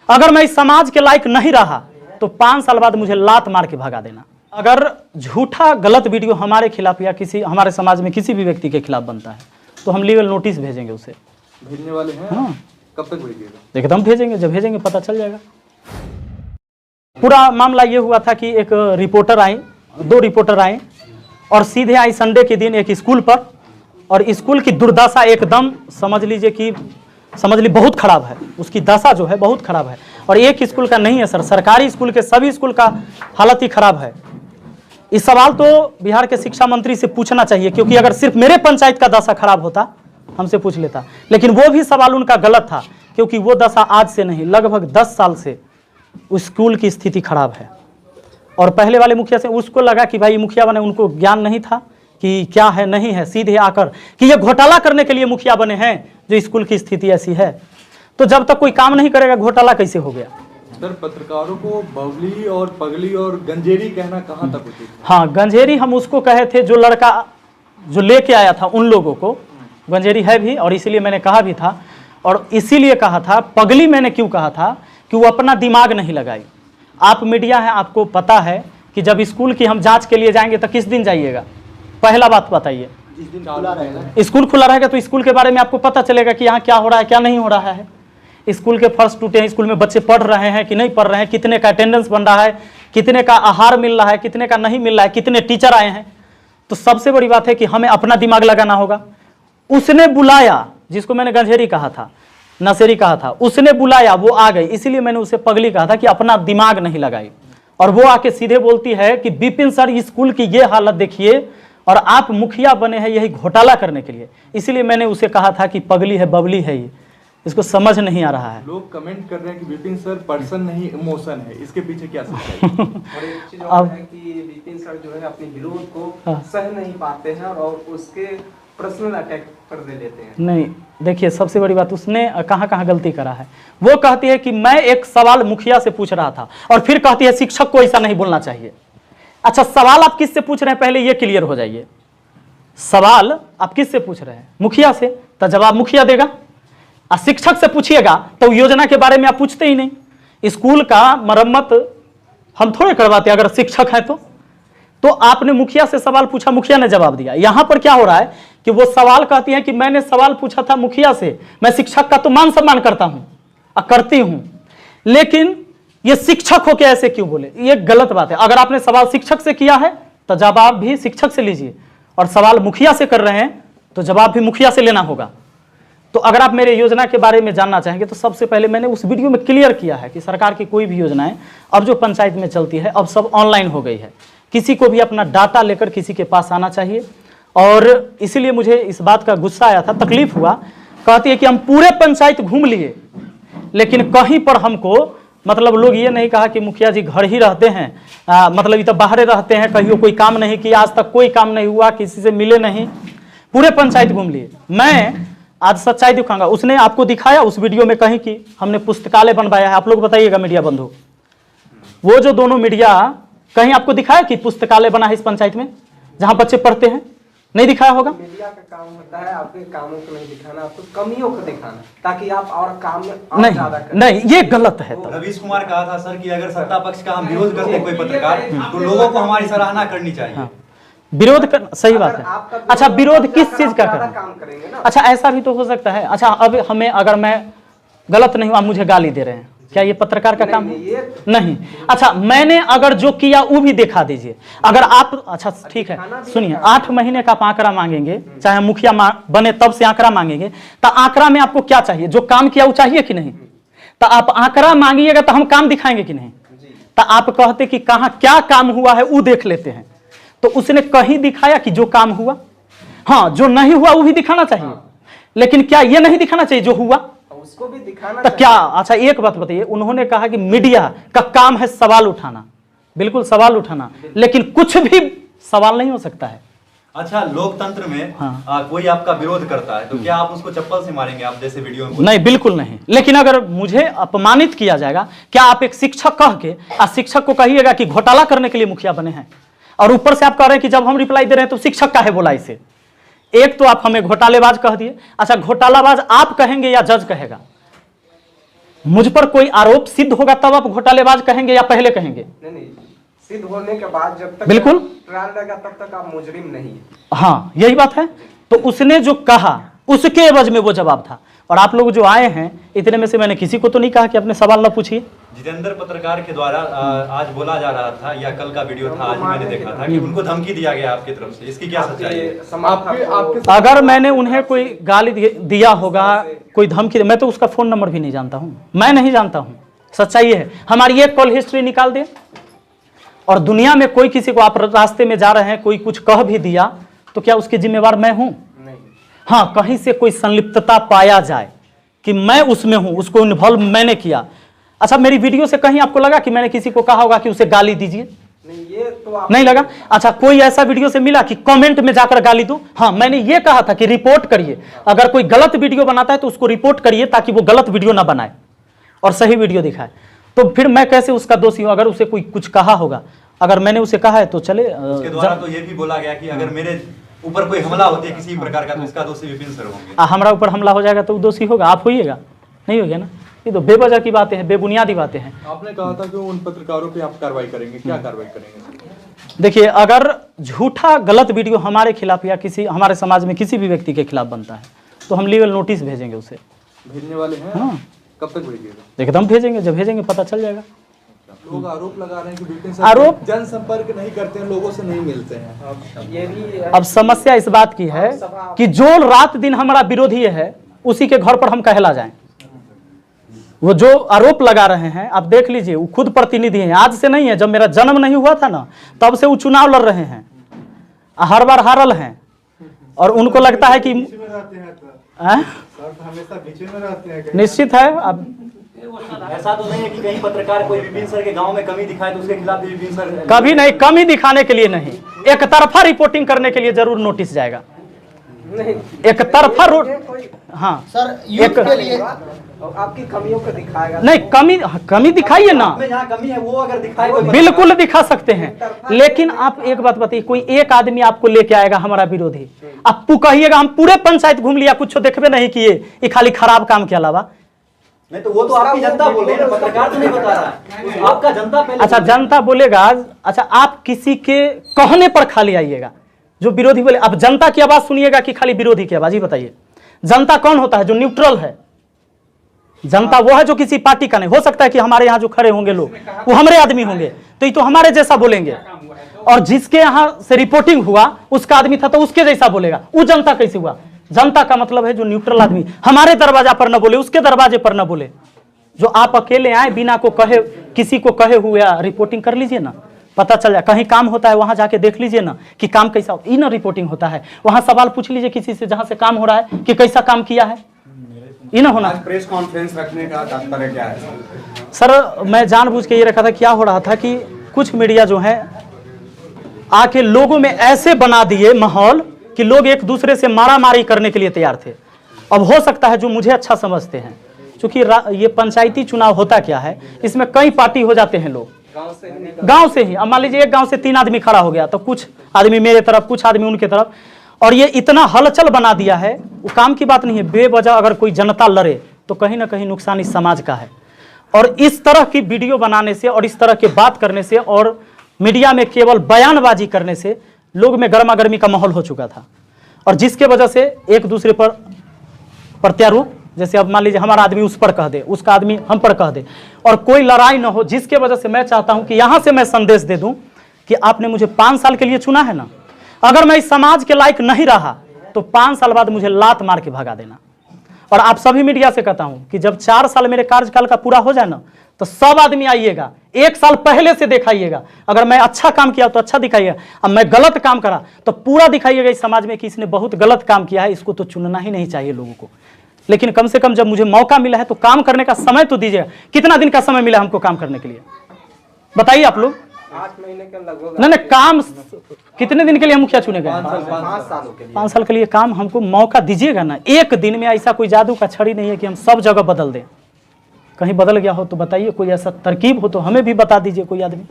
अगर मैं इस समाज के लायक नहीं रहा तो 5 साल बाद मुझे लात मार के भगा देना। अगर झूठा गलत वीडियो हमारे खिलाफ या किसी हमारे समाज में किसी भी व्यक्ति के खिलाफ बनता है तो हम लीगल नोटिस भेजेंगे उसे। भेजने वाले हैं? हाँ। कब तक भेजिएगा? एकदम भेजेंगे, जब भेजेंगे पता चल जाएगा। पूरा मामला ये हुआ था कि एक रिपोर्टर आई, 2 रिपोर्टर आए और सीधे आई संडे के दिन एक स्कूल पर, और स्कूल की दुर्दशा एकदम समझ लीजिए बहुत खराब है। उसकी दशा जो है बहुत खराब है, और एक स्कूल का नहीं है सर, सरकारी स्कूल के सभी स्कूल का हालत ही खराब है। इस सवाल तो बिहार के शिक्षा मंत्री से पूछना चाहिए, क्योंकि अगर सिर्फ मेरे पंचायत का दशा खराब होता हमसे पूछ लेता, लेकिन वो भी सवाल उनका गलत था, क्योंकि वो दशा आज से नहीं लगभग 10 साल से उस स्कूल की स्थिति खराब है। और पहले वाले मुखिया से उसको लगा कि भाई मुखिया बने, उनको ज्ञान नहीं था कि क्या है नहीं है, सीधे आकर कि ये घोटाला करने के लिए मुखिया बने हैं जो स्कूल की स्थिति ऐसी है। तो जब तक कोई काम नहीं करेगा घोटाला कैसे हो गया? सर, पत्रकारों को बबली और पगली और गंजेरी कहना कहाँ तक उचित? हाँ, गंजेरी हम उसको कहे थे जो लड़का जो लेके आया था उन लोगों को गंजेरी है भी, और इसीलिए मैंने कहा भी था। और इसीलिए कहा था पगली मैंने क्यों कहा था कि वो अपना दिमाग नहीं लगाई। आप मीडिया है, आपको पता है कि जब स्कूल की हम जांच के लिए जाएंगे तो किस दिन जाइएगा? पहला बात बताइए। जिस दिन खुला रहेगा, स्कूल खुला रहेगा तो स्कूल के बारे में आपको पता चलेगा कि यहाँ क्या हो रहा है क्या नहीं हो रहा है। स्कूल के फर्श टूटे हैं, स्कूल में बच्चे पढ़ रहे हैं कि नहीं पढ़ रहे हैं, कितने का अटेंडेंस बन रहा है, कितने का आहार मिल रहा है, कितने का नहीं मिल रहा है, कितने टीचर आए हैं। तो सबसे बड़ी बात है कि हमें अपना दिमाग लगाना होगा। उसने बुलाया, जिसको मैंने गंजेरी कहा था, नशेरी कहा था, उसने बुलाया, वो आ गई, इसीलिए मैंने उसे पगली कहा था कि अपना दिमाग नहीं लगाई। और वो आके सीधे बोलती है कि विपिन सर स्कूल की ये हालत देखिए और आप मुखिया बने हैं यही घोटाला करने के लिए। इसीलिए मैंने उसे कहा था कि पगली है बबली है, ये इसको समझ नहीं आ रहा है। लोग कमेंट कर रहे हैं कि विपिन सर पर्सन नहीं इमोशन है, इसके पीछे क्या सच्चाई है? और एक चीज और है कि विपिन सर जो है अपने विरोध को सह नहीं पाते हैं और उसके पर्सनल अटैक कर दे लेते हैं। नहीं, देखिए सबसे बड़ी बात उसने कहाँ कहाँ गलती करा है। वो कहती है कि मैं एक सवाल मुखिया से पूछ रहा था और फिर कहती है शिक्षक को ऐसा नहीं बोलना चाहिए। अच्छा, सवाल आप किससे पूछ रहे हैं पहले ये क्लियर हो जाइए। सवाल आप किससे पूछ रहे हैं? मुखिया से, तो जवाब मुखिया देगा। और शिक्षक से पूछिएगा तो योजना के बारे में आप पूछते ही नहीं। स्कूल का मरम्मत हम थोड़े करवाते अगर शिक्षक है तो आपने मुखिया से सवाल पूछा, मुखिया ने जवाब दिया। यहां पर क्या हो रहा है कि वो सवाल कहती है कि मैंने सवाल पूछा था मुखिया से, मैं शिक्षक का तो मान सम्मान करता हूं और करती हूं, लेकिन ये शिक्षक हो के ऐसे क्यों बोले? ये गलत बात है। अगर आपने सवाल शिक्षक से किया है तो जवाब भी शिक्षक से लीजिए, और सवाल मुखिया से कर रहे हैं तो जवाब भी मुखिया से लेना होगा। तो अगर आप मेरे योजना के बारे में जानना चाहेंगे तो सबसे पहले मैंने उस वीडियो में क्लियर किया है कि सरकार की कोई भी योजनाएं अब जो पंचायत में चलती है अब सब ऑनलाइन हो गई है। किसी को भी अपना डाटा लेकर किसी के पास आना चाहिए, और इसीलिए मुझे इस बात का गुस्सा आया था, तकलीफ हुआ। कहती है कि हम पूरे पंचायत घूम लिए लेकिन कहीं पर हमको मतलब लोग ये नहीं कहा कि मुखिया जी घर ही रहते हैं, मतलब ये तो बाहर रहते हैं, कहीं कोई काम नहीं किया, आज तक कोई काम नहीं हुआ, किसी से मिले नहीं, पूरे पंचायत घूम लिए। मैं आज सच्चाई दिखाऊंगा। उसने आपको दिखाया उस वीडियो में कहीं कि हमने पुस्तकालय बनवाया है? आप लोग बताइएगा मीडिया बंधु, वो जो दोनों मीडिया कहीं आपको दिखाया कि पुस्तकालय बना है इस पंचायत में जहां बच्चे पढ़ते हैं? नहीं दिखाया होगा। मीडिया का काम होता है आपके कामों को नहीं दिखाना, आपको कमियों को दिखाना, ताकि आप और काम में और ज्यादा करें। नहीं, ये गलत है। तो रवीश कुमार कहा था सर कि अगर सत्ता पक्ष का हम विरोध करते हैं कोई पत्रकार तो लोगों को हमारी सराहना करनी चाहिए। हाँ, विरोध कर, सही बात है। अच्छा, विरोध किस चीज का करें? अच्छा, ऐसा भी तो हो सकता है। अच्छा, अब हमें अगर मैं गलत नहीं हूं, आप मुझे गाली दे रहे हैं, क्या ये पत्रकार का काम है? नहीं। अच्छा, मैंने अगर जो किया वो भी दिखा दीजिए। अगर आप, अच्छा ठीक है, सुनिए, 8 महीने का आप आंकड़ा मांगेंगे, चाहे मुखिया बने तब से आंकड़ा मांगेंगे, तो आंकड़ा में आपको क्या चाहिए? जो काम किया वो चाहिए कि नहीं? तो आप आंकड़ा मांगिएगा तो हम काम दिखाएंगे कि नहीं? तो आप कहते कि कहां क्या काम हुआ है वो देख लेते हैं, तो उसने कहीं दिखाया कि जो काम हुआ? हाँ, जो नहीं हुआ वो भी दिखाना चाहिए, लेकिन क्या ये नहीं दिखाना चाहिए जो हुआ? उसको भी दिखाना तो क्या? अच्छा, एक बात बताइए, उन्होंने कहा कि मीडिया का काम है सवाल उठाना, बिल्कुल सवाल उठाना, लेकिन कुछ भी सवाल नहीं हो सकता है। अच्छा, लोकतंत्र में कोई आपका विरोध करता है तो क्या आप उसको चप्पल से मारेंगे? आप जैसे वीडियो में नहीं, बिल्कुल नहीं। लेकिन अगर मुझे अपमानित किया जाएगा, क्या आप एक शिक्षक कह के शिक्षक को कहिएगा कि घोटाला करने के लिए मुखिया बने हैं, और ऊपर से आप कह रहे हैं कि जब हम रिप्लाई दे रहे हैं तो शिक्षक का है बोला इसे? एक तो आप हमें घोटालेबाज कह दिए। अच्छा, घोटालाबाज आप कहेंगे या जज कहेगा? मुझ पर कोई आरोप सिद्ध होगा तब आप घोटालेबाज कहेंगे या पहले कहेंगे? नहीं, सिद्ध होने के बाद जब तक बिल्कुल ट्रायल रहेगा तब तक आप मुजरिम नहीं है। हाँ, यही बात है। तो उसने जो कहा उसके एवज में वो जवाब था। और आप लोग जो आए हैं, इतने में से मैंने किसी को तो नहीं कहा कि अपने सवाल ना पूछिए। जितेंद्र पत्रकार के द्वारा आज बोला जा रहा था, या कल का वीडियो था, आज मैंने देखा था कि उनको धमकी दिया गया आपकी तरफ से, इसकी क्या सच्चाई है? अगर मैंने उन्हें कोई गाली दिया होगा, कोई धमकी, मैं तो उसका फोन नंबर भी नहीं जानता हूं, मैं नहीं जानता हूं। सच्चाई है, हमारी एक कॉल हिस्ट्री निकाल दे। और दुनिया में कोई किसी को, आप रास्ते में जा रहे हैं, कोई कुछ कह भी दिया तो क्या उसकी जिम्मेवार मैं हूं? हाँ, कहीं से कोई संलिप्तता पाया जाए कि मैं उसमें हूं, उसको इन्वॉल्व मैंने किया। अच्छा, मेरी वीडियो से कहीं आपको लगा कि मैंने किसी को कहा होगा कि उसे गाली दीजिए? नहीं, ये तो आप नहीं लगा। अच्छा, कोई ऐसा वीडियो से मिला कि कमेंट में जाकर गाली दो? हाँ, मैंने ये कहा था कि रिपोर्ट करिए, अगर कोई गलत वीडियो बनाता है तो उसको रिपोर्ट करिए ताकि वो गलत वीडियो ना बनाए और सही वीडियो दिखाए। तो फिर मैं कैसे उसका दोषी हूं? अगर उसे कोई कुछ कहा होगा, अगर मैंने उसे कहा है तो चले। उसके द्वारा तो ये भी बोला गया कि अगर मेरे ऊपर कोई हमला होती है किसी प्रकार का तो इसका दोषी विपिन सर होंगे। हमारा ऊपर हमला हो जाएगा तो दोषी होगा, आप होइएगा? नहीं होगा ना। ये तो बेवजह की बातें हैं, बेबुनियादी बातें हैं। आपने कहा था कि उन पत्रकारों पे आप कार्रवाई करेंगे, क्या कार्रवाई करेंगे? देखिए, अगर झूठा गलत वीडियो हमारे खिलाफ या किसी हमारे समाज में किसी भी व्यक्ति के खिलाफ बनता है तो हम लीगल नोटिस भेजेंगे उसे। भेजने वाले हैं? हाँ। कब तक भेजिएगा? एकदम भेजेंगे, जब भेजेंगे पता चल जाएगा। लोग आरोप लगा रहे हैं कि विपिन सर आरोप जनसंपर्क नहीं करते हैं, लोगों से नहीं मिलते हैं। ये भी अब समस्या इस बात की है कि जो रात दिन हमारा विरोधी है उसी के घर पर हम कहला जाएं। वो जो आरोप लगा रहे हैं, आप देख लीजिए, वो खुद प्रतिनिधि हैं, आज से नहीं है, जब मेरा जन्म नहीं हुआ था ना तब से वो चुनाव लड़ रहे हैं, हर बार हारल हैं। और उनको लगता है कि निश्चित है। अब ऐसा तो नहीं है कि कहीं पत्रकार कोई विपिन सर के गांव में कमी दिखाए तो उसके खिलाफ भी विपिन सर कभी नहीं, कमी दिखाने के लिए नहीं, एक तरफा रिपोर्टिंग करने के लिए जरूर नोटिस जाएगा। एक तरफा हाँ सर, एक के लिए आपकी कमियों को दिखाएगा। नहीं, कमी दिखाइए ना, जहाँ कमी है वो अगर दिखाए बिल्कुल दिखा सकते हैं। लेकिन आप एक बात बताइए, कोई एक आदमी आपको लेके आएगा हमारा विरोधी, आप कहिएगा हम पूरे पंचायत घूम लिया, कुछ देखबे नहीं किए, ये खाली खराब काम के अलावा। नहीं तो वो तो आपकी जनता बोल रही है, पत्रकार तो नहीं बता रहा है, आपका जनता पहले। अच्छा, जनता बोलेगा। अच्छा, आप किसी के कहने पर खाली आइएगा, जो विरोधी बोले। अब जनता की आवाज सुनिएगा कि खाली विरोधी की आवाज? ही बताइए, जनता कौन होता है? जो न्यूट्रल है। जनता वो है जो किसी पार्टी का नहीं। हो सकता है कि हमारे यहाँ जो खड़े होंगे लोग वो हमारे आदमी होंगे तो ये तो हमारे जैसा बोलेंगे, और जिसके यहाँ से रिपोर्टिंग हुआ उसका आदमी था तो उसके जैसा बोलेगा। वो जनता कैसे हुआ? जनता का मतलब है जो न्यूट्रल आदमी, हमारे दरवाजा पर न बोले, उसके दरवाजे पर न बोले। जो आप अकेले आए बिना को कहे, किसी को कहे हुए रिपोर्टिंग कर लीजिए ना, पता चल जाए। कहीं काम होता है वहां जाके देख लीजिए ना कि काम कैसा होता है, ना रिपोर्टिंग होता है। वहां सवाल पूछ लीजिए किसी से जहां से काम हो रहा है कि कैसा काम किया है, ये ना होना। प्रेस कॉन्फ्रेंस रखने का तात्पर्य क्या है? सर, मैं जानबूझ के ये रखा था, क्या हो रहा था कि कुछ मीडिया जो है आके लोगों में ऐसे बना दिए माहौल कि लोग एक दूसरे से मारामारी करने के लिए तैयार थे। अब हो सकता है जो मुझे अच्छा समझते हैं, क्योंकि ये पंचायती चुनाव होता क्या है, इसमें कई पार्टी हो जाते हैं लोग गांव से ही। अब मान लीजिए एक गांव से 3 आदमी खड़ा हो गया तो कुछ आदमी मेरे तरफ, कुछ आदमी उनके तरफ, और ये इतना हलचल बना दिया है। वो काम की बात नहीं है, बेवजह अगर कोई जनता लड़े तो कहीं ना कहीं नुकसान इस समाज का है। और इस तरह की वीडियो बनाने से और इस तरह के बात करने से और मीडिया में केवल बयानबाजी करने से लोग में गर्मा गर्मी का माहौल हो चुका था, और जिसके वजह से एक दूसरे पर प्रत्यारोप, जैसे अब मान लीजिए हमारा आदमी उस पर कह दे, उसका आदमी हम पर कह दे, और कोई लड़ाई ना हो, जिसके वजह से मैं चाहता हूं कि यहां से मैं संदेश दे दूं कि आपने मुझे 5 साल के लिए चुना है ना, अगर मैं इस समाज के लायक नहीं रहा तो 5 साल बाद मुझे लात मार के भगा देना। और आप सभी मीडिया से कहता हूं कि जब 4 साल मेरे कार्यकाल का पूरा हो जाए ना तो सब आदमी आइएगा, 1 साल पहले से दिखाइएगा। अगर मैं अच्छा काम किया तो अच्छा दिखाइएगा, अब मैं गलत काम करा तो पूरा दिखाइएगा इस समाज में कि इसने बहुत गलत काम किया है, इसको तो चुनना ही नहीं चाहिए लोगों को। लेकिन कम से कम जब मुझे मौका मिला है तो काम करने का समय तो दीजिएगा। कितना दिन का समय मिला हमको काम करने के लिए, बताइए आप लोग? 8 महीने के लगभग। नहीं, काम कितने दिन के लिए मुखिया चुने गए? 5 सालों के लिए। 5 साल के लिए काम हमको मौका दीजिएगा ना। एक दिन में ऐसा कोई जादू का छड़ी नहीं है कि हम सब जगह बदल दें। कहीं बदल गया हो तो बताइए, कोई ऐसा तरकीब हो तो हमें भी बता दीजिए कोई आदमी।